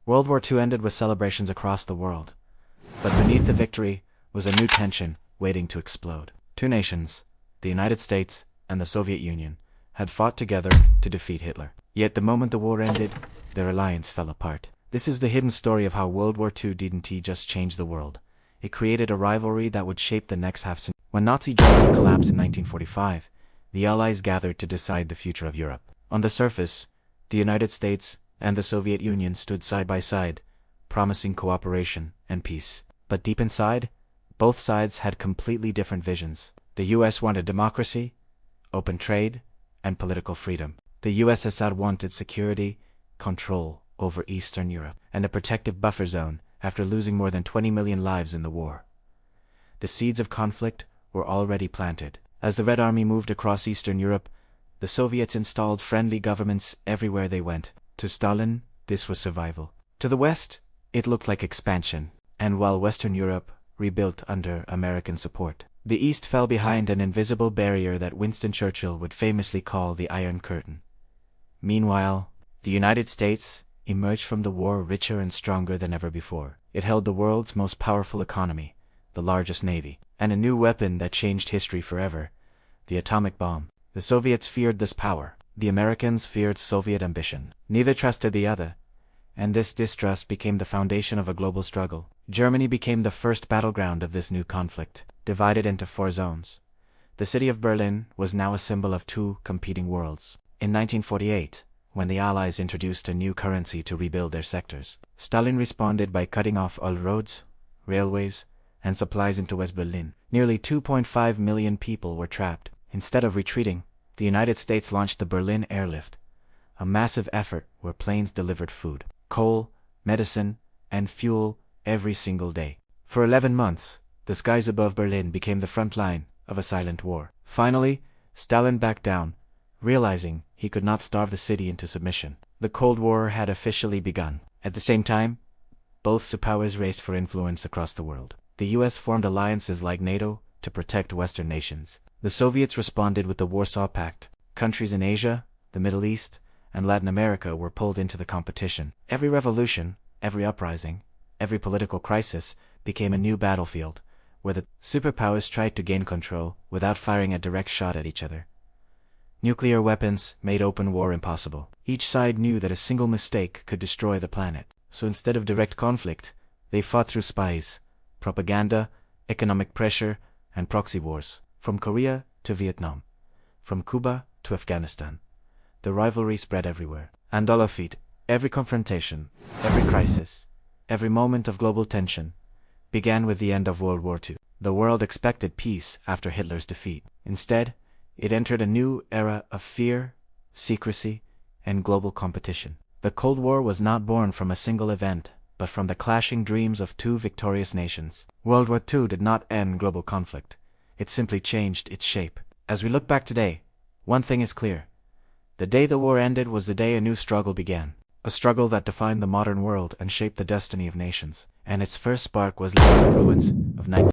World War II ended with celebrations across the world. But beneath the victory was a new tension waiting to explode. Two nations, the United States and the Soviet Union, had fought together to defeat Hitler. Yet the moment the war ended, their alliance fell apart. This is the hidden story of how World War II didn't just change the world. It created a rivalry that would shape the next half century. When Nazi Germany collapsed in 1945, the Allies gathered to decide the future of Europe. On the surface, the United States and the Soviet Union stood side by side, promising cooperation and peace. But deep inside, both sides had completely different visions. The US wanted democracy, open trade, and political freedom. The USSR wanted security, control over Eastern Europe, and a protective buffer zone after losing more than 20 million lives in the war. The seeds of conflict were already planted. As the Red Army moved across Eastern Europe, the Soviets installed friendly governments everywhere they went. To Stalin, this was survival. To the West, it looked like expansion. And while Western Europe rebuilt under American support, the East fell behind an invisible barrier that Winston Churchill would famously call the Iron Curtain. Meanwhile, the United States emerged from the war richer and stronger than ever before. It held the world's most powerful economy, the largest navy, and a new weapon that changed history forever: the atomic bomb. The Soviets feared this power. The Americans feared Soviet ambition. Neither trusted the other, and this distrust became the foundation of a global struggle. Germany became the first battleground of this new conflict, divided into 4 zones. The city of Berlin was now a symbol of 2 competing worlds. In 1948, when the Allies introduced a new currency to rebuild their sectors, Stalin responded by cutting off all roads, railways, and supplies into West Berlin. Nearly 2.5 million people were trapped. Instead of retreating, the United States launched the Berlin Airlift, a massive effort where planes delivered food, coal, medicine, and fuel every single day. For 11 months, the skies above Berlin became the front line of a silent war. Finally, Stalin backed down, realizing he could not starve the city into submission. The Cold War had officially begun. At the same time, both superpowers raced for influence across the world. The US formed alliances like NATO to protect Western nations. The Soviets responded with the Warsaw Pact. Countries in Asia, the Middle East, and Latin America were pulled into the competition. Every revolution, every uprising, every political crisis became a new battlefield, where the superpowers tried to gain control without firing a direct shot at each other. Nuclear weapons made open war impossible. Each side knew that a single mistake could destroy the planet. So instead of direct conflict, they fought through spies, propaganda, economic pressure, and proxy wars. From Korea to Vietnam, from Cuba to Afghanistan, the rivalry spread everywhere. And all of it, every confrontation, every crisis, every moment of global tension, began with the end of World War II. The world expected peace after Hitler's defeat. Instead, it entered a new era of fear, secrecy, and global competition. The Cold War was not born from a single event, but from the clashing dreams of 2 victorious nations. World War II did not end global conflict. It simply changed its shape. As we look back today, one thing is clear. The day the war ended was the day a new struggle began. A struggle that defined the modern world and shaped the destiny of nations. And its first spark was lit in the ruins of